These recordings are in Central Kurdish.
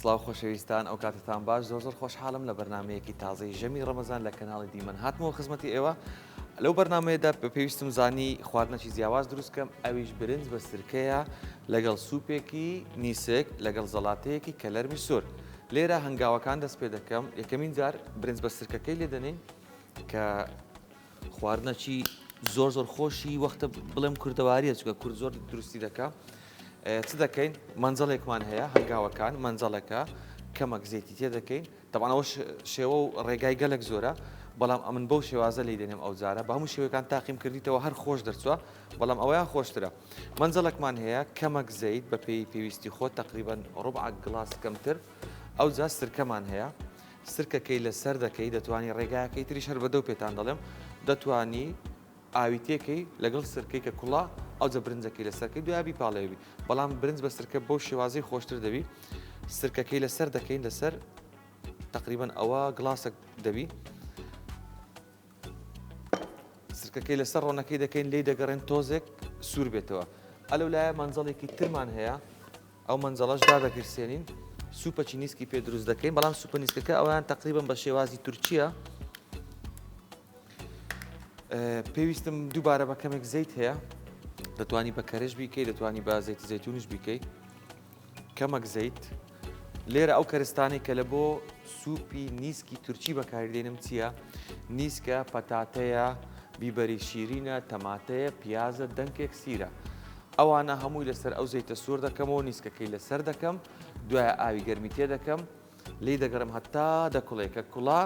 سڵاو خۆشەویستان ئەو کاتتان باش زۆر خۆشحاڵم لە بەرنمەیەکی تازەی ژەمی ڕەمەزان لە کەناڵی دیمەن هاتمەوە خزمەتی ئێوە لەو بەرنمەیەدا پێویستم زانی خواردنەکی جیاواز دروستکەم ئەویش برنج بە سرکەیە لەگەڵ سوپێکی نیسک لەگەڵ زەڵاتەیەکی کەلەرمی سۆر لێرە هەنگاوەکان دەست پێ دەکەم یەکەمین جار برنج بە سرکەکەی لێ دەنین کە خواردنەکی زۆر خۆشی وەختە بڵێم کوردەواریە چکە کورد زۆر دروستی دەکە چ دەکەین مەنجەڵێکمان هەیە هەنگاوەکان مەنجەڵەکە کەمەک زەیتی تێ دەکەین تەوانەوە شێوە و ڕێگای گەلک زۆرە بەڵام ئەمن بەو شێوازە لی دێنێم ئەو جارە بە هەموو شێوەکان تاقیم کردیتەوە هەر خۆش دەرچووە بەڵام ئەوەیان خۆشترە مەنجەڵێکمان هەیە کەمەک زەیت بە پێی پێویستی خۆت تقریبان ڕوبع گڵاس کەمتر ئەو جا سرکەمان هەیە سرکەکەی لەسەر دەکەی دەتوانی ڕێگایەکەی تریش هەر بەدەو پێتان دەڵێم دەتوانی ئاوی تێکەی لەگەڵ سرکەی کە کوڵا ئەو جە برنجەکەی لەسەرکەی دوابی پاڵێوی بەڵام برنج بە سرکە بەو شێوازەی خۆشتر دەبی سرکەکەی لەسەر دەکەین لەسەر تقریبان ئەوە گڵاسێک دەبی سرکەکەی لەسەر ڕۆنەکەی دەکەین لێی دەگەڕێن تۆزێک سوور بێتەوە ئەلو لایە مەنجەڵێکی ترمان هەیە ئەو مەنجەڵەش دادەگرسێنین سوپەکی نیسکی پێ دروست دەکەین بەڵام سوپە نیسکەکە ئەویان تقریبان بە شێوازی تورکیە پێویستم دووبارە بە کەمێک زەیت هەیە دەتوانی بە کەرەش بیکەی دەتوانی بە زەیتی زەیتونش بیکەی کەمەک زەیت لێرە ئەو کەرستانی کە لە بۆ سوپی نیسکی تورکی بەکاردێنم چییە؟ نیسکە پەتاتەیە بیبەری شیرینە تەماتەیە پیازە دەنگێک سیرە ئەوانە هەمووی لەسەر ئەو زەیتە سوور دەکەمەوە نیسکەکەی لەسەر دەکەم دوایە ئاوی گەرمی تێ دەکەم لی دەگەڕم هەتا دەکوڵێکە کوڵا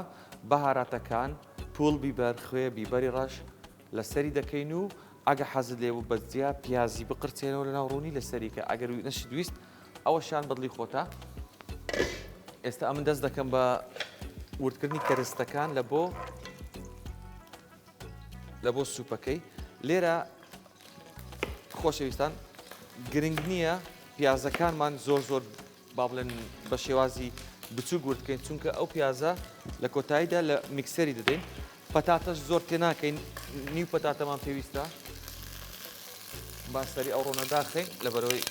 بەهاراتەکان پوڵ بیبەر خوێ بیبەری ڕەش لەسەری دەکەین و ئەگە حەزت لێ بوو بەجیا پیازی بقرچێنەوە لە ناو ڕوونی لەسەری کە ئەگەر نەشی دویست ئەوەشان بەدڵی خۆتە ئێستا ئەمن دەست دەکەم بە وردکردنی کەرستەکان لە بۆ سوپەکەی لێرە خۆشەویستان گرنگ نییە پیازەکانمان زۆر با بڵێن بە شێوازی بچوو گوردکەین چونکە ئەو پیازە لە کۆتاییدا لە میکسەری دەدەین پەتاتەش زۆر تێ ناکەین نیو پەتاتەمان پێویستە باسەری ئەو ڕۆنە داخەین لەبەرەوەی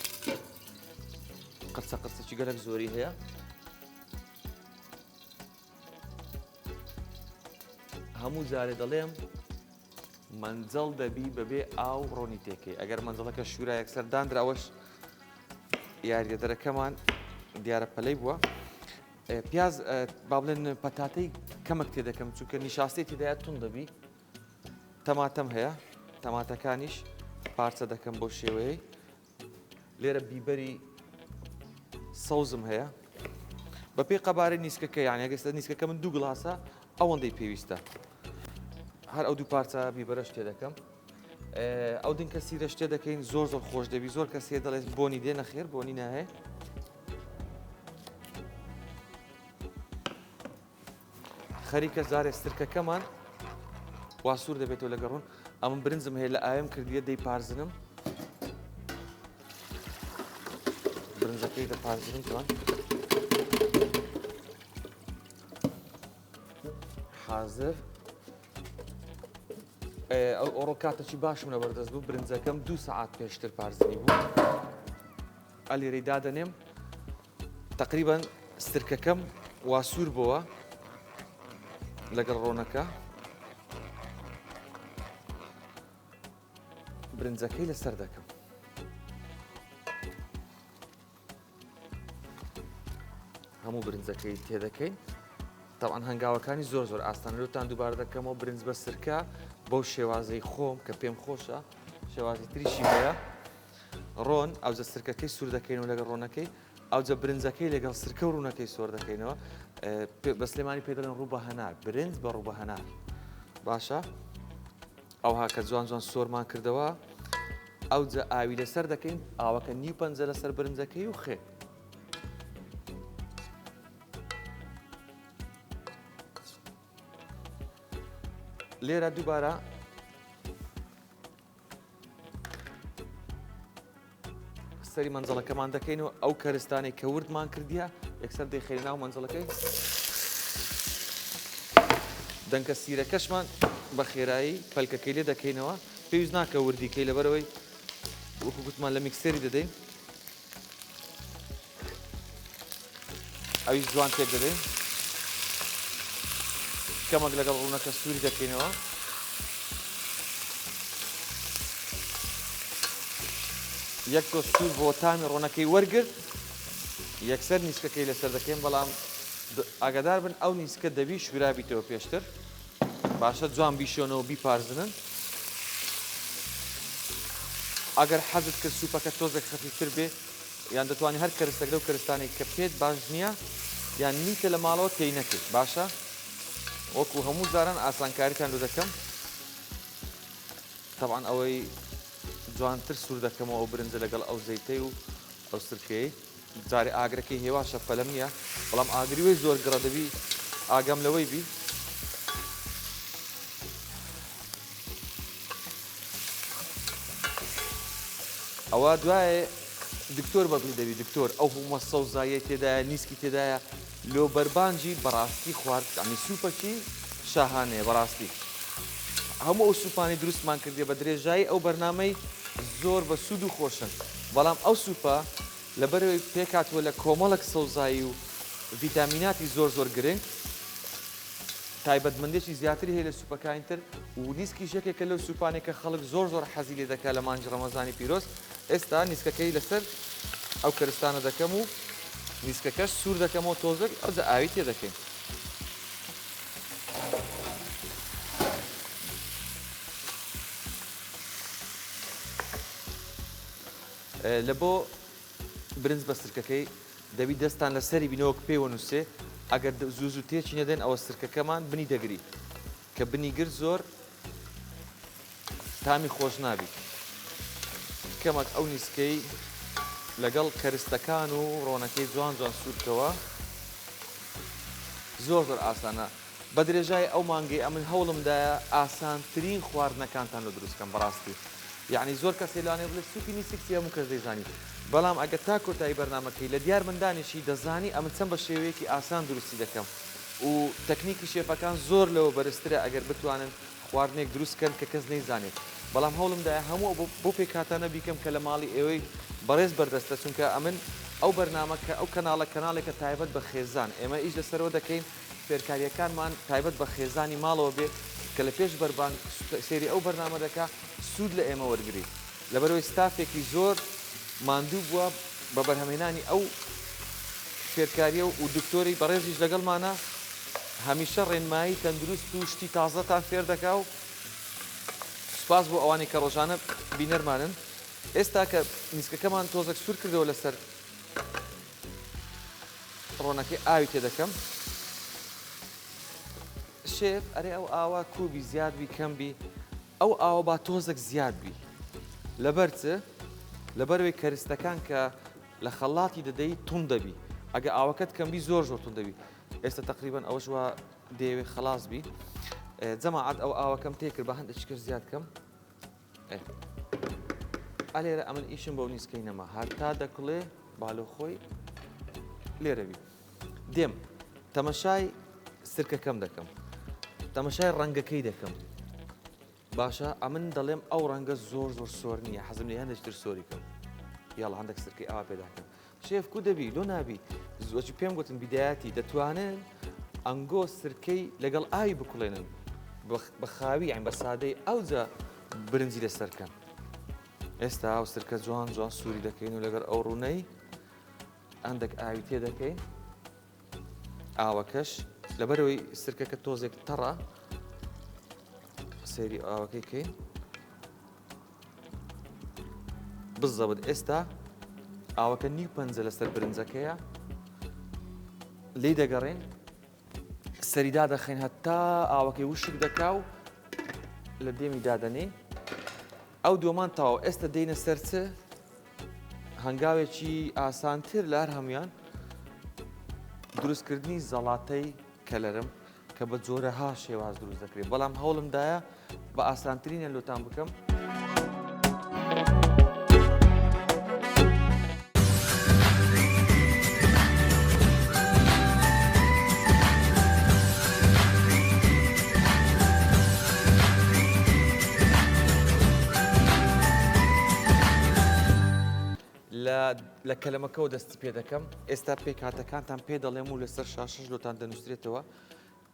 قرچەکی گەلک زۆری هەیە هەموو جارێ دەڵێم مەنجەڵ دەبی بەبێ ئاو ڕۆنی تێکەی ئەگەر مەنجەڵەکە شوورا یەکسەر دانرا ئەوەش یاریدەرەکەمان دیارە پەلەی بووە پیاز با بڵێن پەتاتەی کەمەک تێ دەکەم چونکە نیشاستی تێدایە تون دەبی تەماتەم هەیە تەماتەکانیش پارچە دەکەم بۆ شێوەیەی لێرە بیبەری سەوزم هەیە بە پێی قەبارەی نیسکەکە یان ئەگەر نیسکەکە من دوو گڵاسە ئەوەندەی پێویستە هەر ئەو دوو پارچە بیبەرەش تێ دەکەم ئەو دنکە سیرەش تێ دەکەین زۆر خۆش دەبی زۆر کەسێ دەڵێت بۆنی دێ نەخێر بۆنی ناهەیە خەریکە زارێ سرکەکەمان وا سوور دەبێتەوە لەگەڕون ئەمن برنجم هەیە لە ئاوێم کردیە دەی پارزنم برنجەکەی دەپارزنم تەوان حازر ئەو ئۆڕۆکاتەی باشم لە بەردەست بوو برنجەکەم 2 سەعات پێشتر پارزنی بوو ئەلیرەی دادەنێم تقریبان سرکەکەم وا سوور بووە لەگەڵ ڕۆنەکە برنجەکەی لەسەر دەکەم هەموو برنجەکەی تێ دەکەین تاوان هەنگاوەکانی زۆر ئاستانە لەوتان دووبارە دەکەمەوە برنج بە سرکە بەو شێوازەی خۆم کە پێم خۆشە شێوازی تریشی هەیە ڕۆن ئەوجە سرکەکەی سوور دەکەینەوە لەگەڵ ڕۆنەکەی ئەوجە برنجەکەی لەگەڵ سرکە و ڕوونەکەی سۆر دەکەینەوە بە سلێمانی پێ دەڵێن ڕوو بە هەنار برنج بە ڕوو بە هەنار باشە ئەوها کە جوان سۆرمان کردەوە ئەوجە ئاوی لەسەر دەکەین ئاوەکە نیو پەنجە لەسەر برنجەکەی و خێ لێرە دووبارە سەری مەنجەڵەکەمان دەکەین و ئەو کەرستانی کە وردمان کردیە یەکسەر دەیخێنە ناو مەنجەڵەکەی دەنکە سیرەکەشمان بە خێرایی پەلکەکەی لێ دەکەینەوە پێویست ناکە وردیکەی لەبەرەوەی وەکو گوتمان لە میکسەری دەدەین ئەویش جوان تێک دەدەین کەمێک لەگەڵ ڕوونەکە سووری دەکەینەوە یەک تۆ سوور بۆ تامی ڕۆنەکەی وەرگرت یەکسەر نیسکەکەی لەسەر دەکەین بەڵام ئاگادار بن ئەو نیسکە دەبی شوورابیتەوە پێشتر باشە جوان بیشۆنەوە بیپارزنن ئەگەر حەزت کرد سوپەکە تۆزێک خەفیفتر بێ یان دەتوانانی هەر کەرستەکە لەو کەرستانێک کە پێت باش نییە یان نیتە لە ماڵەوە تێی نەکرد باشە وەکو هەموو جاران ئاسانکاریتان لێ دەکەم طبعاً ئەوەی جوانتر سوور دەکەمەوە ئەو برنجە لەگەڵ ئەو زەیتەی و ئەو سرکەی جارێ ئاگرەکەی هێوا شەفەلەم نییە بەڵام ئاگریوەی زۆر گڕە دەبی ئاگام لەوەی بی ئەوە دوایە دکتۆر بەدڵی دەبی دکتۆر ئەو هەموو سەوزاییە تێدایە نیسکی تێدایە لۆ بەربانجی بەڕاستی خوارد ئەمی سوپەکی شاهانەیە بەڕاستی هەموو ئەو سوپانی دروستمان کردێ بە درێژایی ئەو بەرنامەی زۆر بە سوود و خۆشن بەڵام ئەو سوپە لەبەرەوەی پێکاتوە لە کۆمەڵک سەوزایی و ڤیتامیناتی زۆر زۆر گرنگ تایبەتمەندێکی زیاتری هەیە لە سوپەکانتر و نیسکی ژەکێکە لەو سوپانێک کە خەڵک زۆر زۆر حەزی لێ دەکات لە مانجی ڕەمەزانی پیرۆز ئێستا نیسکەکەی لەسەر ئەو کەرستانە دەکەم و نیسکەکەش سوور دەکەمەوە تۆزێک ئەوجە ئاوی تێ دەکەین لە بۆ برنج بە سرکەکەی دەبی دەستان لەسەری بینەوە کە پێی وەنووسێ ئەگەر زوو زوو تێکی نەدەن ئەوە سرکەکەمان بنی دەگری کە بنی گر زۆر تامی خۆش نابی کەمێک ئەو نیسکەی لەگەڵ کەرستەکان و ڕۆنەکەی جوان جوان سوورکەوە زۆر زۆر ئاسانە بە درێژای ئەو مانگەی ئەمن هەوڵمدایە ئاسانترین خواردنەکانتان لە دروستکەم بەڕاستی یعنی زۆر کەسێ لەوانەیە بڵێ سوپی نیسکسی هەموو کەس دەیزانی بەڵام ئەگەر تا کۆتایی بەرنامەکەی لە دیار مندانێکی دەزانی ئەمن چەند بە شێوەیەکی ئاسان دروستی دەکەم و تەکنیکی شێفەکان زۆر لەوە بەرزترە ئەگەر بتوانن خواردنێک دروستکەن کە کەس نەیزانێت بەڵام هەوڵمدایە هەموو بۆ پێکهاتانە بیکەم کە لە ماڵی ئێوەی بەڕێز بەردەستە چونکە ئەمن ئەو بەرنامەکە ئەو کەناڵێکە تایبەت بە خێزان ئێمە ئیش لەسەرەوە دەکەین فێرکاریەکانمان تایبەت بە خێزانی ماڵەوە بێت کە لە پێش بەربان سێری ئەو بەرنامە دەکا سوود لە ئێمە وەرگری لەبەرەوەی ستافێکی زۆر ماندوو بووە بە بەرهەمهێنانی ئەو فێرکاریە و دکتۆری بەڕێزیش لەگەڵمانە هەمیشە ڕێنمایی تەندروست و شتی تازەتان فێر دەکا و سوپاس بۆ ئەوانی کە ڕۆژانە بینەرمانن ئێستا کە نیسکەکەمان تۆزێک سوور کردەوە لەسەر ڕۆنەکەی ئاوی تێ دەکەم شێف ئەرێ ئەو ئاوا کوبی زیاد بی کەم بی ئەو ئاوە با تۆزێک زیاد بی لەبەر چ لەبەرەوەی کەرستەکان کە لە خەڵاتی دەدەی تون دەبی ئەگە ئاوەکەت کەمبی زۆر زۆر تون دەبی ئێستا تقریبان ئەوەش وا دەیەوێ خلاص بی جەماعەت ئەو ئاوەکەم تێ کرد بە هەندێک کرد زیاد کەم ئەلێرە ئەمن ئیشم بەو نیسکەی نەما هەتا دەکڵێ بالۆخۆی لێرەبی دێم تەمەشای سرکەکەم دەکەم تەمەشای ڕەنگەکەی دەکەم باشە ئەمن دەڵێم ئەو ڕەنگە زۆر زۆر سۆر نییە حەزم لێ هەندێکتر سۆری کەم یاڵە هەندێک سرکەی ئاوا پێداکەم شێف کو دەبی لۆ نابی زۆچی پێم گوتن بیدایەتی دەتوانن ئەنگۆ سرکەی لەگەڵ ئاوی بکوڵێنن بە خاوی یان بە سادەی ئەوجا برنجی لەسەرکەن ئێستا ئەو سرکە جوان جوان سووری دەکەین و لەگەر ئەو ڕوونەی هەندێک ئاوی تێ دەکەین ئاوەکەش لەبەرەوەی سرکەکە تۆزێک تەڕە سەیری ئاوەکەی کەین بزەبت ئێستا ئاوەکە نیو پەنجە لەسەر برنجەکەیە لی دەگەڕێن سەریدا دەخەین هەتا ئاوەکەی وشک دەکا و لە دێمی دادەنێ ئەو دووەمان تاوە ئێستا دێنە سەر چ هەنگاوێکی ئاسانتر لە هەر هەمویان دروستکردنی زەڵاتەی کەلەرم کە بە جۆرەها شێواز دروست دەکرێت بەڵام هەوڵمدایە بە ئاسانترینە لۆتان بکەم لە کەلەمەکەەوە دەستی پێ دەکەم ئێستا پێکاتەکانتان پێ دەڵێم و لەسەر شاشەش لۆتان دەنووسێتەوە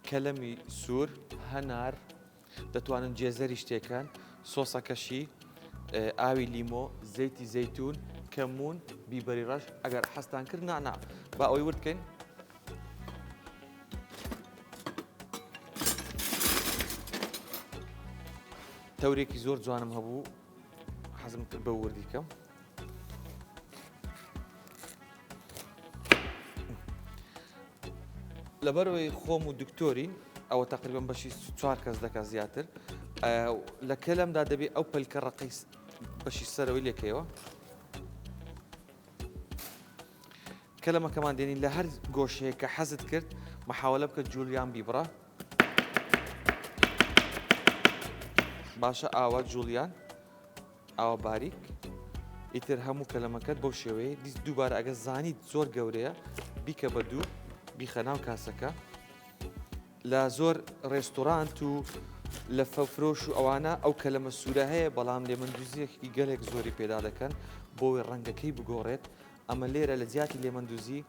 کەلەمی سوور هەنار دەتوانن جێزەری شتێکان سۆسەکەشی ئاوی لیمۆ زەیتی زەیتون کەمون بیبەری ڕەش ئەگەر حەستان کرد نانا با ئەوەی وردکەین تەورێکی زۆر جوانم هەبوو حەزم کرد بە وردی کەم لەبەرەوەی خۆم و دکتۆرین ئەوە تقریبان بەشی 4 کەس دەکات زیاتر لە کەلەمدا دەبێت ئەو پەلکە ڕقی بەشی سەرەوەی لێکەوە کەلەمەکەمان دێنین لە هەر گۆشەیە کە حەزت کرد محاولە بکە جولیان بیبڕە باشە ئاوا جولیان ئاوا باریک ئیتر هەموو کەلەمەکەت بەو شێوەیە دیست دووبارە ئەگە زانیت زۆر گەورەیە بیکە بە دوو بیخە ناو کاسەکە لە زۆر ڕێستۆرانت و لە فەفرۆش و ئەوانە ئەو کەلەمە سوورە هەیە بەڵام لێمەندوزیەکی گەلێک زۆری پێدا دەکەن بۆی ڕەنگەکەی بگۆڕێت ئەمە لێرە لە جیاتی لێمەندوزی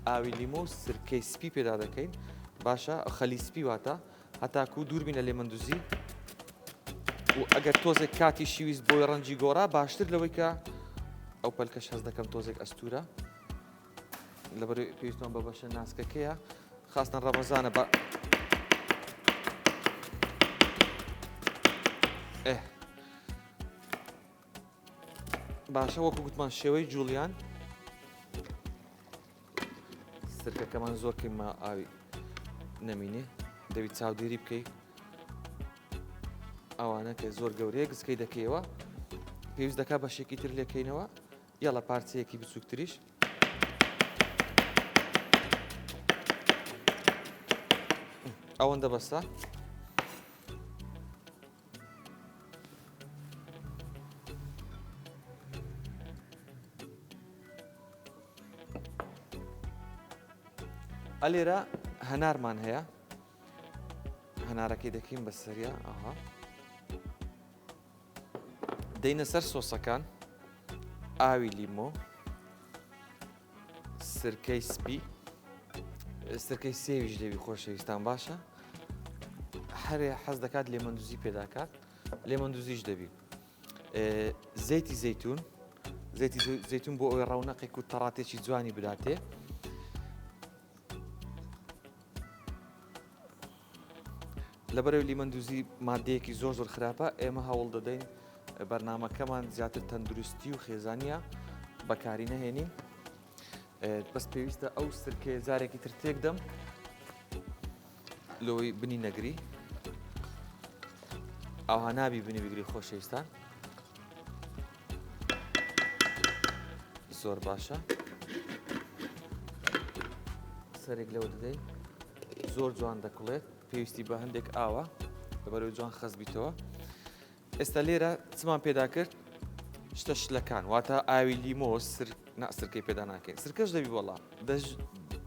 ئاوی لیمۆ و سرکەی سپی پێدا دەکەین باشە خەلی سپی واتە هەتاکو دووربینە لێمەندوزی و ئەگەر تۆزێک کاتی شیویست بۆی ڕەنجی گۆڕا باشتر لەوەی کە ئەو پەلکەش هەز دەکەم تۆزێک ئەستورە لەبەر پێویستمان بە بەشە ناسکەکەیە خاستن ڕەمەزانە بە باشە وەکو گوتمان شێوەی جولیان سرکەکەمان زۆر کەممە ئاوی نەمینێ دەویت چاودێری بکەیت ئەوانە کە زۆر گەورەیە گسکەی دەکەیەوە پێویست دەکات بەشێکی تر لێکەینەوە یا لە پارچەیەکی بچووکتریش ئەوەندە بەسە ئەلێرە هەنارمان هەیە هەنارەکەی دەکەین بە سەریا ئاها دەینە سەر سۆسەکان ئاوی لیمۆ سرکەی سپی سرکەی سێویش دەوی خۆشەویستان باشە هەرێ حەز دەکات لێمەندوزی پێداکات لێمەندوزیش دەبی زەیتی زەیتون زەیتی زەیتون بۆ ئەوەی ڕەونەقێک و تەڕاتێکی جوانی بداتێ لەبەرەوەی لیمەندوزی مادەیەکی زۆر زۆر خراپە ئێمە هەوڵ دەدەین بەرنامەکەمان زیاتر تەندروستی و خێزانیە بەکاری نەهێنین بەس پێویستە ئەو سرکێ جارێکی تر تێک دەم لەوەی بنی نەگری ئەوها نابی بنی بگری خۆشەویستان زۆر باشە سەرێک لەوە دەدەین زۆر جوان دەکڵێت پێویستی بە هەندێک ئاوە لەبەرەوەی جوان خەز بیتەوە ئێستا لێرە چمان پێدا کرد شتە شلەکان واتە ئاوی لیمۆ سرکەی پێدا ناکەین سرکەش دەبی وەڵام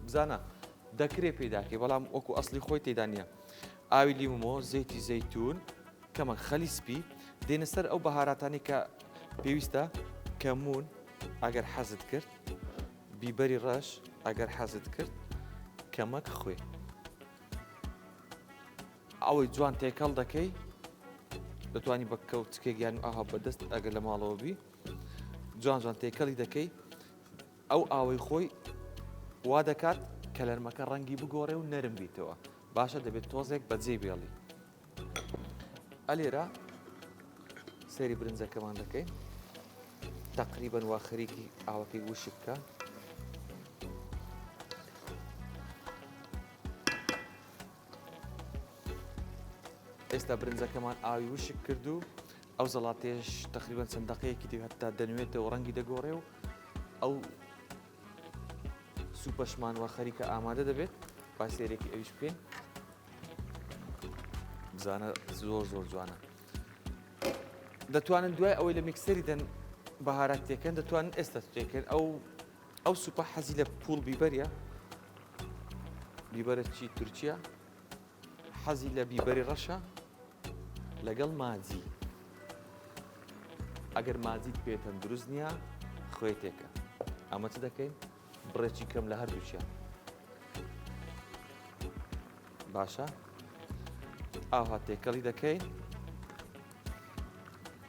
بزانە دەکرێ پێداکەی بەڵام وەکو ئەسلی خۆی تێدا نییە ئاوی لیمۆ زەیتی زەیتون کەمە خەلی سپی دێنە سەر ئەو بەهاراتانی کە پێویستە کەمون ئەگەر حەزت کرد بیبەری ڕەش ئەگەر حەزت کرد کەمەک خوێ ئەوەی جوان تێکەڵ دەکەی دەتوانی بە کەوتکێک یان ئاها بەدەست ئەگەر لە ماڵەوە بی جوان جوان تێکەڵی دەکەی ئەو ئاوەی خۆی وا دەکات کە لەرمەکە ڕەنگی بگۆڕێ و نەرم بیتەوە باشە دەبێت تۆزێک بەجێ بێڵی ئەلێرە سەیری برنجەکەمان دەکەین تقریبا وا خەریکی ئاوەکەی وشک بکە ئێستا برنجەکەمان ئاوی وشک کرد و ئەو زەڵاتێش تقریبا چەند دەقەیەکی دی هەتا دەنوێتەوە ڕەنگی دەگۆڕێ و ئەو سوپەشمان وا خەریکە ئامادە دەبێت با سێرێکی ئەویش بکەین بزانە زۆر زۆر جوانە دەتوانن دوای ئەوەی لە میکسەری دەن بەهارات تێکەن دەتوانن ئێستا تێکەن ئەو سوپە حەزی لە پوڵ بیبەریە بیبەرە چی تورکیا حەزی لە بیبەری ڕەشە لەگەڵ ماجی ئەگەر ماجیت پێتەن دروست نییە خوێتێکە ئەمە چ دەکەین بڕێکی کەم لە هەردووچیان باشە ئاو هاتێکەڵی دەکەین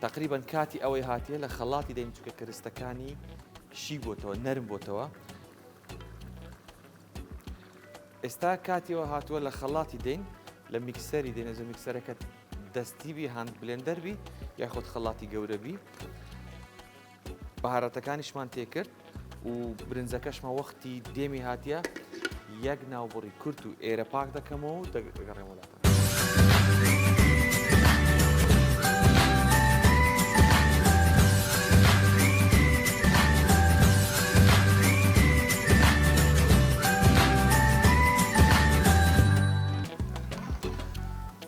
تقریبان کاتی ئەوەی هاتیە لە خەڵاتی دەین چکە کرستەکانی شی بۆتەوە نەرم بۆتەوە ئێستا کاتیەوە هاتووە لە خەڵاتی دەین لە میکسەری دێنێزە میکسەرەکە دەستیبی هاند بلێندەربی یاخۆت خەڵاتی گەورەبی بەهارەتەکانیشمان تێکرد و برنجەکەشمە وەختی دێمی هاتیە یەک ناوبڕی کورت و ئێرە پاک دەکەمەوە و دەگەڕێمەوەلاتە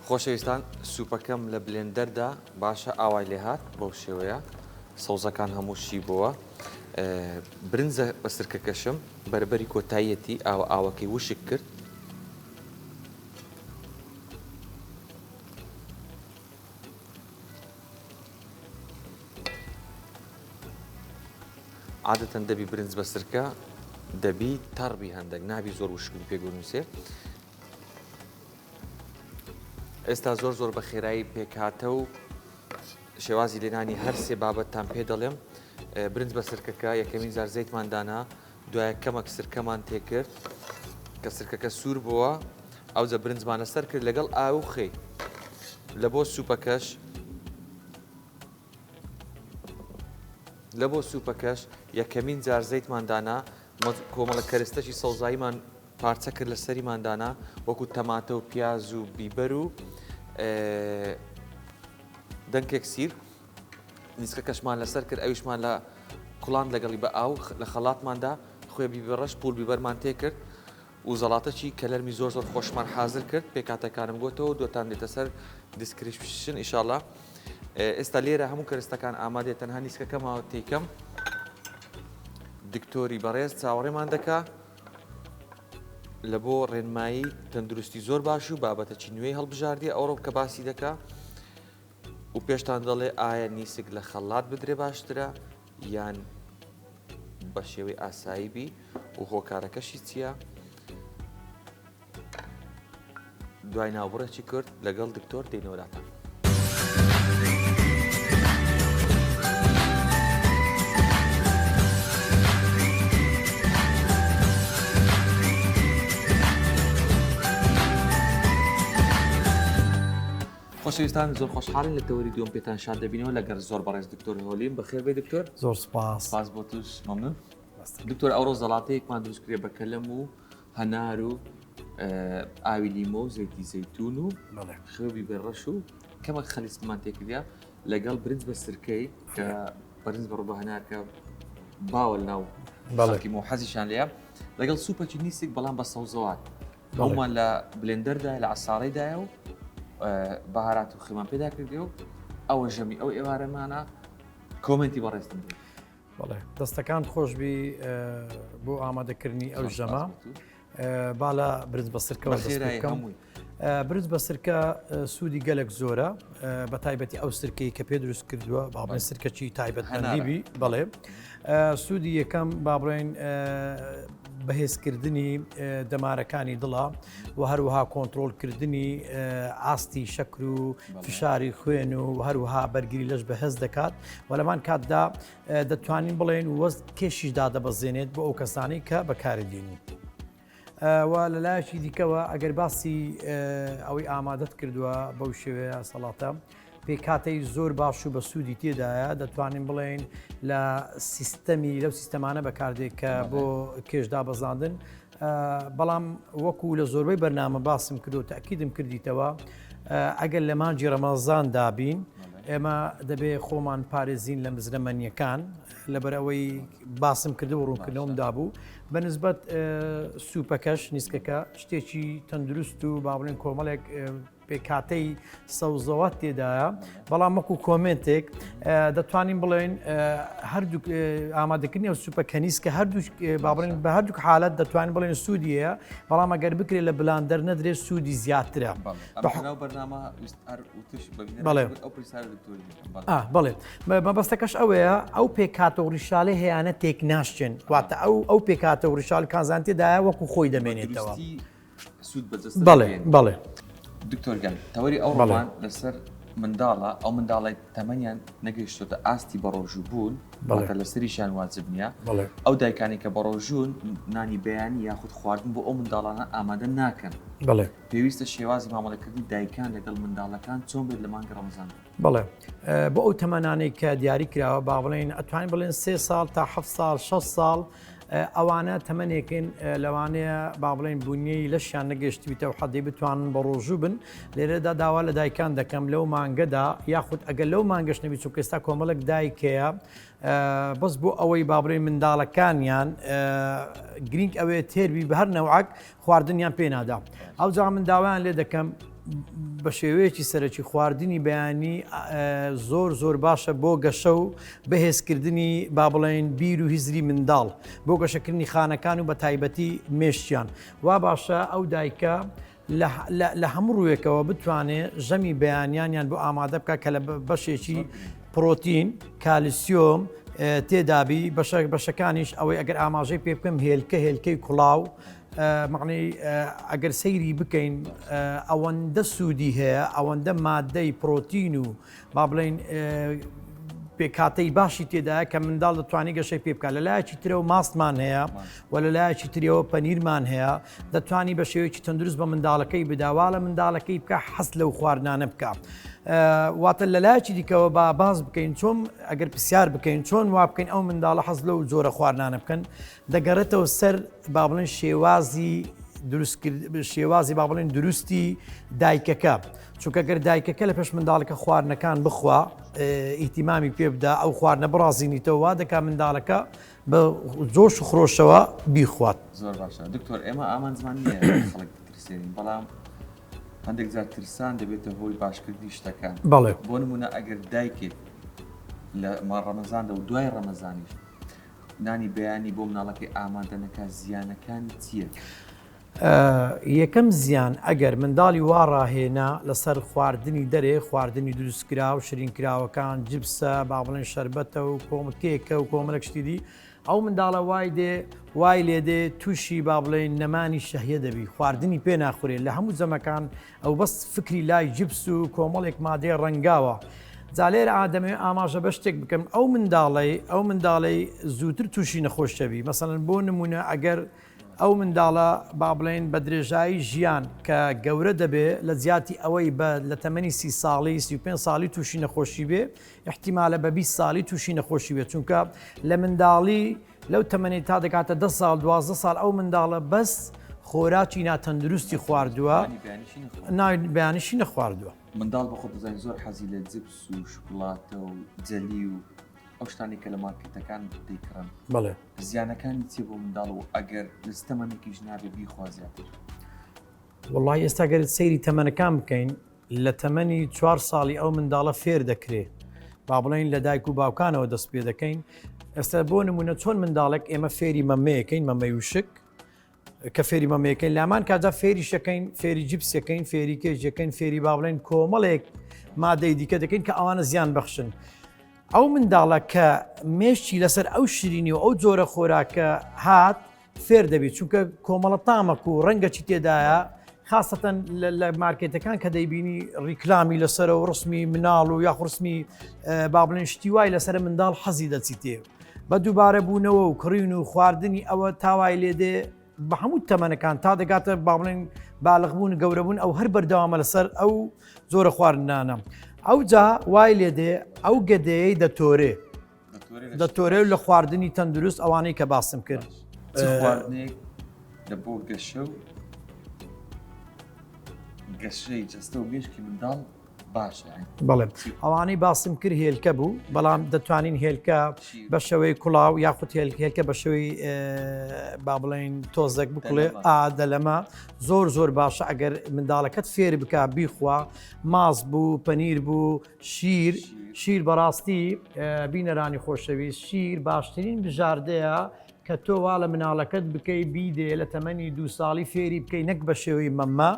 خۆشەویستان سوپەکەم لە بلێندەردا باشە ئاوای لێ هات بەو شێوەیە سەوزەکان هەموو شی بووە برنجە بە سرکەکەشم بەربەری کۆتاییەتی ئاوەکەی وشک کرد عادەتەن دەبی برنج بە سرکە دەبی تەڕبی هەندێک نابی زۆر وشکن پێگونووسێ ئێستا زۆر بە خێرایی پێکاتە و شێوازی لێنانی هەر سێ بابەتتان پێ دەڵێم برنج بە سرکەکە یەکەمین جار زەیتمان دانا دوایە کەمەک سرکەمان تێکرد کە سرکەکە سوور بووە ئەوجە برنجمانە سەر کرد لەگەڵ ئاو و خێ لە بۆ سوپەکەش یەکەمین جار زەیتمان دانا کۆمەڵە کەرستەشی سەوزاییمان پارچە کرد لە سەریمان دانا وەکو تەماتە و پیاز و بیبەر و دەنگێک سیر نیسکەکەشمان لەسەر کرد ئەویشمان لە کوڵان لەگەڵی بە ئاو لە خەڵاتماندا خوێ بیبەڕەش پول بیبەرمان تێ کرد و زەڵاتەکی کەلەرمی زۆر خۆشمان حازر کرد پێکاتەکانم گوتەوە دوتان دێتە سەر دیسکریپشن ئینشاڵڵا ئێستا لێرە هەموو کەرستەکان ئامادێت تەنها نیسکەکەمەوە تێکەم دکتۆری بەڕێز چاوەڕێمان دەکا لە بۆ ڕێنمایی تەندروستی زۆر باش و بابەتەکی نوێی هەڵبژاردی ئەوڕۆ کە باسی دەکا و پێشتان دەڵێ ئایا نیسک لە خەڵات بدرێ باشترە یان بە شێوەی ئاسایی بی و هۆکارەکەشی چییە دوای ناوبڕێکی کرد لەگەڵ دکتۆر دێنەوەلاتە خۆشەویستان زۆر خۆشحاڵین لە تەوەری دووەم پێتان شاد دەبینەوە لەگەر زۆر بەڕێز دکتۆر هۆلیم بەخێر بێ دکتۆر زۆر سپاس بۆ توش مەمنون دکتۆر ئەوڕۆ زەڵاتەیەکمان دروست کرێ بە کەلەم و هەنار و ئاوی لیمۆ و زەیتی زەیتون و خێوی بێڕەش و کەمەک خەلیسمان تێکردیا لەگەڵ برنج بە سرکەی کە بەرنج بەڕۆ بە هەنارکە باوە ناو خەڵکی حەزیشان لێە لەگەڵ سوپەکی نیسک بەڵام بە سەوزەوات ئەومان لە بلێندەردا لە عەساڵەیدایە و بەهارات و خێمان پێدا کردی و ئەوە ژەمی ئەو ئێوارەمانە کۆمنتی بەڕێستم بەڵێ دەستەکان خۆشبی بۆ ئامادەکردنی ئەو ژەمە بالا برنج بە سرکەوە برنج بە سرکە سوودی گەلێک زۆرە بە تایبەتی ئەو سرکەی کە پێ دروست کردووە باڵێن سرکەچی تایبەتمەندیبی بەڵێ سوودی یەکەم با بڵێن بەهێزکردنی دەمارەکانی دڵە و هەروەها کۆنتترۆلکردنی ئاستی شەکر و فشاری خوێن و هەروەها بەرگری لەش بەهێز دەکات و لەمان کاتدا دەتوانین بڵێن وەست کێشیشدا دەبەزێنێت بۆ ئەو کەسانی کە بەکاردێنین. و لەلایەکی دیکەوە ئەگەر باسی ئەوەی ئامادەت کردووە بەو شێوەیە سەڵاتە پێکاتەی زۆر باش و بە سوودی تێدایە دەتوانین بڵێن لە سیستەمی لەو سیستەمانە بەکاردێک کە بۆ کێشدا بەزاندن بەڵام وەکو لە زۆربەی بەرنامە باسم کردو تاکیدم کردیتەوە ئەگەر لە مانجی ڕەمەزان دابین ئێمە دەبێت خۆمان پارێزین لە مزرەمەنیەکان لەبەر ئەوەی باسم کردو و ڕوونکردنەوەم دابوو بەنسبەت سوپەکەش نیسکەکە شتێکی تەندروست و با بڵێن کۆمەڵێک پێکاتەی سەوزەوە تێدایە بەڵام وەکو کۆمنتێک دەتوانین بڵێن هەردوو ئامادەکردنی ئەو سوپەکەنیسکە هەردوو با بڵێن بە هەردوو حالەت دەتوانین بڵێن سوودیە بەڵام ئەگەر بکرێت لە بلاندەر نەدرێت سوودی زیاترە بڵێ مەبەستەکەش ئەوەیە ئەو پێکاتە و ڕیشالە هەیەانە تێک ناشچێن واتە ئەو پێکاتە و ڕیشال کازان تێدایە وەکو خۆی دەمێنێتەوە بەڵێ دکتۆرگەن تەوەری ئەو ڕۆڵان لەسەر منداڵە ئەو منداڵی تەمەنیان نەگەیشتۆتە ئاستی بەڕۆژوو بوون بەڵێ لەسەریشیان واجب نییە ئەو دایکانی کە بەڕۆژوون نانی بەیانی یاخود خواردن بۆ ئەو منداڵانە ئامادە ناکەن پێویستە شێوازی مامەڵەکردنی دایکان لەگەڵ منداڵەکان چۆن بێت لە مانگە ڕەمەزان بڵێ بۆ ئەو تەمەنانەی کە دیاری کراوە با بڵێن ئەتوانین بڵێن 3 ساڵ تا 7 ساڵ 6 ساڵ ئەوانە تەمەنێکن لەوانەیە با بڵێن بوونیەی لەشیان نەگەشتویتە و حەدی بتوانن بە ڕۆژوو بن لێرەدا داوا لە دایکان دەکەم لەو مانگەدا یاخود ئەگەر لەو مانگەش نەبی چوو ئێستا کۆمەڵک دایکەیە بەس بۆ ئەوەی با بڵێن منداڵەکانیان گرنگ ئەوەیە تێربی بە هەر نەوعک خواردنیان پێنادا ئەو جا من داوایان لێ دەکەم بە شێوەیەکی سەرەکی خواردنی بەیانی زۆر باشە بۆ گەشە و بەهێزکردنی با بڵێن بیر و هیزری منداڵ بۆ گەشەکردنی خانەکان و بە تایبەتی مێشتیان وا باشە ئەو دایکە لە هەموو ڕوویەکەوە بتوانێت ژەمی بەیانیانیان بۆ ئامادە بکە کە لە بەشێکی پرۆتین کالیسیۆم تێدابی بەشەکانیش ئەوەی ئەگەر ئاماژەی پێ بکەم هێلکەی کوڵاو معنی ئەگەر سەیری بکەین ئەوەندە سوودی هەیە ئەوەندە مادەی پرۆتین و با بڵێن پێکاتەی باشی تێدایە کە منداڵ دەتوانانی گەشەی پێ بکات لەلایەکی ترەوە ماستمان هەیە و لەلایەکی ترەوە پەنیرمان هەیە دەتوانی بە شێوەیەکی تەندروست بە منداڵەکەی بداوا لە منداڵەکەی بکە حەست لەو خواردانە بکە واتە لەلایەکی دیکەوە با باز بکەین چۆن ئەگەر پرسیار بکەین چۆن وا بکەین ئەو منداڵە حەز لەو جۆرە خواردانە بکەن دەگەڕێتەوە سەر با بڵێن شێوازی با بڵێن دروستی دایکەکە چونکە گەر دایکەکە لە پێش منداڵەکە خواردنەکان بخوا ئیتیمامی پێ بدا ئەو خواردنە بڕازینیتەوە دەکا منداڵەکە بە جۆش و خۆشەوە بیخوات زۆر باشە دکتۆر ئێمە ئامانجمان نییە خەڵک بترسێنین بەڵام هەندێک جار ترسان دەبێتە هۆی باشکردنی شتەکان بەڵێ بۆ نمونە ئەگەر دایکێک لە ماڕ ڕەمەزاندا و دوای ڕەمەزانیش نانی بەیانی بۆ مناڵەکەی ئامادە نەکا زیانەکانی چییە؟ یەکەم زیان ئەگەر منداڵی وا ڕاهێنا لەسەر خواردنی دەرێ خواردنی دروستکرا و شرینکراوەکان جبسە با بڵێن شەربەتە و کۆمەکێکە و کۆمەلێک شتیدی ئەو منداڵە وای لێدێ تووشی با بڵێن نەمانی شەهیە دەبی خواردنی پێ ناخورێت لە هەموو جەمەکان ئەو بەس فکری لای جبس و کۆمەڵێک مادەی ڕەنگاوە جالێر ئادەمێ ئاماژە بە شتێک بکەم ئەو منداڵی زووتر تووشی نەخۆشەوی مەسەڵەن بۆ نمونە ئەگەر ئەو منداڵە با بڵێن بە درێژایی ژیان کە گەورە دەبێ لە زیاتی ئەوەی لە تەمەنی 30 ساڵی 35 ساڵی تووشی نەخۆشی بێ احتیمالە بە 20 ساڵی تووشی نەخۆشی بێت چونکە لە منداڵی لەو تەمەنی تا دەکاتە 10 ساڵ 12 ساڵ ئەو منداڵە بەس خۆراکی ناتەندروستی خواردووە بەیانیشی نەخواردووە منداڵ بە خۆ بزانین زۆر حەزی لە جبس و شکڵاتە و جەلی و ئەو شتانی کە لە مارکێتەکان دەیکڕن بەڵێ زیانەکانی چی بۆ منداڵ و ئەگەر لەستەمەێکیش نابێ بیخوازیاتر وڵی ئێستا گەرت سەیری تەمەنەکان بکەین لە تەمەنی 4 ساڵی ئەو منداڵە فێر دەکرێت با بڵێن لە دایک و باوکانەوە دەست پێ دەکەین ئێستا بۆ نمونە چۆن منداڵێک ئێمە فێری مەمەیەکەین مەمەی وشک کە فێری مەمەیەکەین لامان کادا فێری شەکەین فێری جیبسەکەین فێری کێژەکەین فێری با بڵێن کۆمەڵێک مادەی دیکە دەکەین کە ئەوانە زیان بەخشن ئەو منداڵە کە مێشتی لەسەر ئەو شیرینی و ئەو جۆرە خۆراکە هات فێر دەبێت چونکە کۆمەڵە تامەک و ڕەنگەچی تێدایە خاستەن لە مارکێتەکان کە دەیبینی ڕیکلامی لەسەر و ڕسمی مناڵ و یاخ ڕسمی با بڵێن شتی وای لەسەر منداڵ حەزی دەچیتێ بە دووبارە بوونەوە و کڕین و خواردنی ئەوە تاوای لێدێ بە هەموو تەمەنەکان تا دەگاتە با بڵێن بالغبوون گەورەبوون ئەو هەر بەردەوامە لەسەر ئەو زۆرە خواردنانە ئەو جا وای لێدێ ئەو گەدەیەی دەتۆرێ لە خواردنی تەندروست ئەوانەی کە باسم کرد خواردنێک لە بۆ گەشە و گەشەی جەستە و مێشکی منداڵ باش بەڵێ ئەوانەی باسم کرد هێلکە بوو بەڵام دەتوانین هێلکە بە شێوەی کوڵاو یاخود هێلکە بە شێوەی با بڵێن تۆزێک بکڵێ ئادەلەمە زۆر باشە ئەگەر منداڵەکەت فێر بکە بیخوا ماز بوو پەنیر بوو شیر بەڕاستی بینەرانی خۆشەویست شیر باشترین بژاردەیە کە تۆ وا لە مناڵەکەت بکەی بیدێ لە تەمەنی 2 ساڵی فێری بکەی نەک بە شێوەی مەممە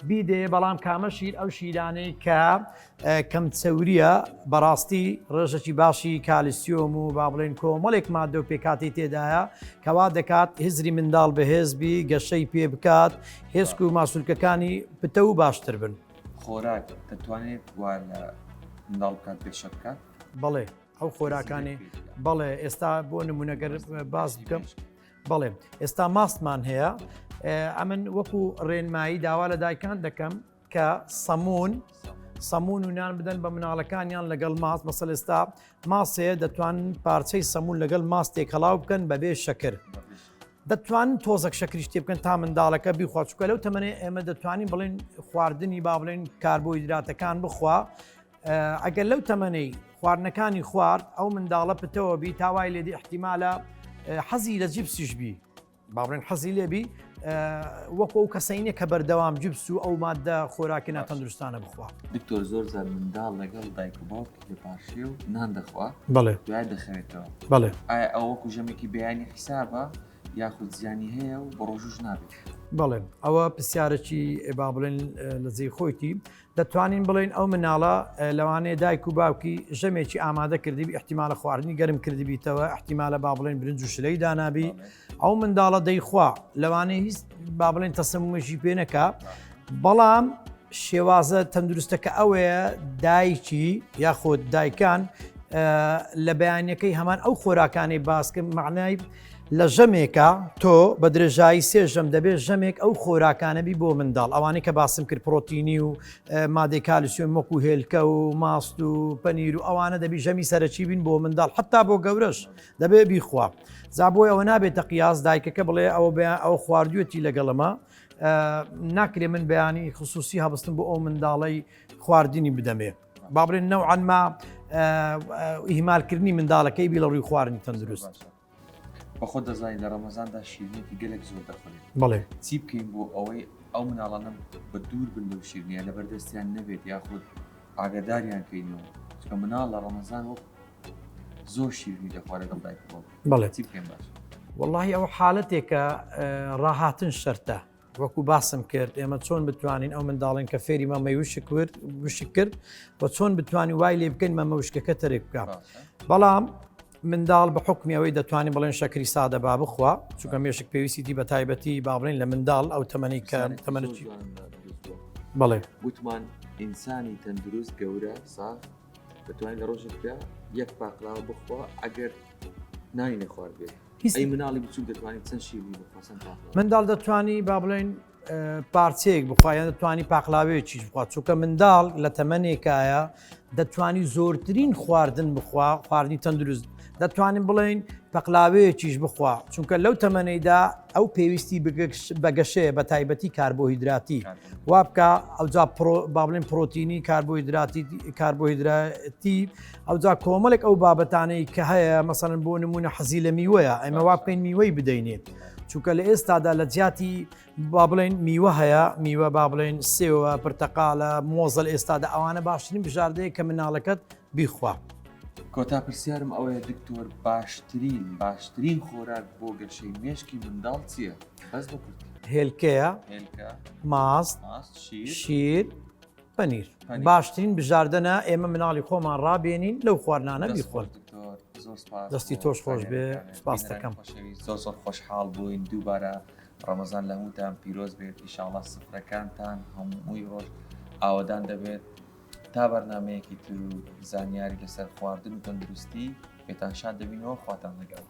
بیدێ بەڵام کامە شیر ئەو شیرانەی کە کەم چەوریە بەڕاستی ڕێژەکی باشی کالیسیۆم و با بڵێن کۆمەڵێک مادە و پێکاتی تێدایە کەوا دەکات هزری منداڵ بەهێزبی گەشەی پێ بکات هێزک و ماسوولکەکانی پتە و باشتر بن خۆراک دەتوانێت وا لە منداڵ بکات پێشە بکات بەڵێ ئەو خۆراکانی بەڵێ ئێستا بۆ نمونەگەر باز بکەم بەڵێ ئێستا ماستمان هەیە ئەمن وەکو ڕێنمایی داوا لە دایکان دەکەم کە سەمون و نان بدەن بە مناڵەکانیان لەگەڵ ماست مەسەل ئێستا ماسێ دەتوانن پارچەی سەمون لەگەڵ ماستێک هەڵاو بکەن بەبێ شەکر دەتوانن تۆزێک شەکری شتێ بکەن تا منداڵەکە بیخوا چکە لەو تەمەنێ ئێمە دەتوانین بڵێن خواردنی با بڵێن کاربۆهیدراتەکان بخوا ئەگەر لەو تەمەنەی خواردنەکانی خوارد ئەو منداڵە پتەوە بی تاوای لێدی احتیمالە حەزی لە جیبسیش بی با بڵێن حەزی لێبی وەکو ئەو کەسەینە کە بەردەوام جیبس و ئەو مادە خۆراکی ناتەندروستانە بخوا دکتۆر زۆر زار منداڵ لەگەڵ دایک و باوک لە پاشێ و نان دەخوا بەڵێ دوای دەخەوێتەوە بەڵێ ئایا ئەو وەکو ژەمێکی بەیانی حیسابە یاخود زیانی هەیە و بە ڕۆژوش نابێت بەڵێ ئەوە پرسیارێکی با بڵێن لە جێی خۆیتی دەتوانین بڵێن ئەو مناڵە لەوانەیە دایک و باوکی ژەمێکی ئامادە کردی احتیمالە خواردنی گەرم کردبییتەوە احتیمالە با بڵێن برنج و شلەی دانابی ئەو منداڵە دەیخوا لەوانەیە هیچ با بڵێن تەسەمومەشی پێ نەکا بەڵام شێوازە تەندروستەکە ئەوەیە دایکی یاخۆت دایکان لە بەیانەکەی هەمان ئەو خۆراکانی باسکە معنای لە ژەمێکە تۆ بە درێژایی 3 ژەم دەبێت ژەمێک ئەو خۆراکانەبی بۆ منداڵ ئەوانەی کە باسم کرد پرۆتینی و مادەی کالیسیۆم وەکو هێلکە و ماست و پەنیر و ئەوانە دەبی ژەمی سەرەکی بین بۆ منداڵ حتا بۆ گەورەش دەبێ بیخوا زابۆی ئەوە نابێتە قیاس دایکەکە بڵێ ئەو خواردوێتی لەگەڵەمە ناکرێ من بەیانی خصوصی هەبستن بۆ ئەو منداڵی خواردنی بدەمێ با بڵێن نەوعەنما ئیهمالکردنی منداڵەکەی بی لە ڕووی خواردنی تەندروست بەخۆ دەزانین لە ڕەمەزاندا شیرینێکی گەلێک زۆر دەخۆین بەڵێ چی بکەین بۆ ئەوەی ئەو مناڵانە بە دوور بن لەو شیرینیە لە بەردەستیان نەبێت یاخود ئاگاداریان کەینەوە چکە مناڵ لە ڕەمەزان وەک زۆر شیرینی دەخوارە لەگەڵ دایک و باوک بەڵێ چی بکەین باش واللهی ئەو حالەتێکە ڕاهاتن شەرتە وەکو باسم کرد ئێمە چۆن بتوانین ئەو منداڵین کە فێری مەمەی وشک کرد بە چۆن بتوانین وای لێ بکەین مەمە وشکەکە تەرێک بکە بەڵام منداڵ بە حکمی ئەوەی دەتوانین بڵێن شەکری سادە با بخوا چونکە مێشک پێویستی بە تایبەتی با بڵێن لە منداڵ ئەو تەمەنی کە تەمەنەی بەڵێ گوتمان ئینسانی تەندروست گەورە ساغ دەتوانین لە ڕۆژێکدا یەک پاقلاوە بخوا ئەگەر نانی نەخوارد بێت ئەی مناڵی بچوو دەتوانین چەند شیرینی بخواسن منداڵ دەتوانی با بڵێن پارچەیەک بخوایان دەتوانی پاقلاوەیەکیش بخوات چونکە منداڵ لە تەمەنێکایە دەتوانی زۆرترین خواردن بخوا خواردنی تەندروست دەتوانین بڵێن پەقلاوەیەکیش بخوا چونکە لەو تەمەنەیدا ئەو پێویستی بەگەشەیە بە تایبەتی کاربۆهیدراتی وا بکە ئەوجا با بڵێن پرۆتینی کاربۆهیدراتی ئەوجا کۆمەڵێک ئەو بابەتانەی کە هەیە مەسەڵەن بۆ نمونە حەزی لە میوەیە ئەمە وا بکەین میوەی بدەینێت چونکە لە ئێستادا لە جیاتی با بڵێن میوە هەیە میوە با بڵێن سێوە پرتەقالە مۆزەل ئێستادا ئەوانە باشترین بژاردەیە کە مناڵەکەت بیخوا کۆتا پرسیارم ئەوەیە دکتۆر باشترین خۆراک بۆ گەشەی مێشکی منداڵ چییە؟ بەس بکرد هێلکەیە ماست شیر پەنیر باشترین بژاردنە ئێمە مناڵی خۆمان ڕابێنین لەو خواردنانە بیخۆن دەستی تۆش خۆش بێ سپاس دەکەم زۆر خۆشحاڵ بووین دووبارە ڕەمەزان لە هەمووتان پیرۆز بێت ئینشاڵڵا سفرەکانتان هەمووی ڕۆژ ئاوەدان دەبێت تا بەرنامەیەکی تر و زانیاری لەسەر خواردن و تەندروستی پێتان شاد دەبینەوە خواتان لەگەڵ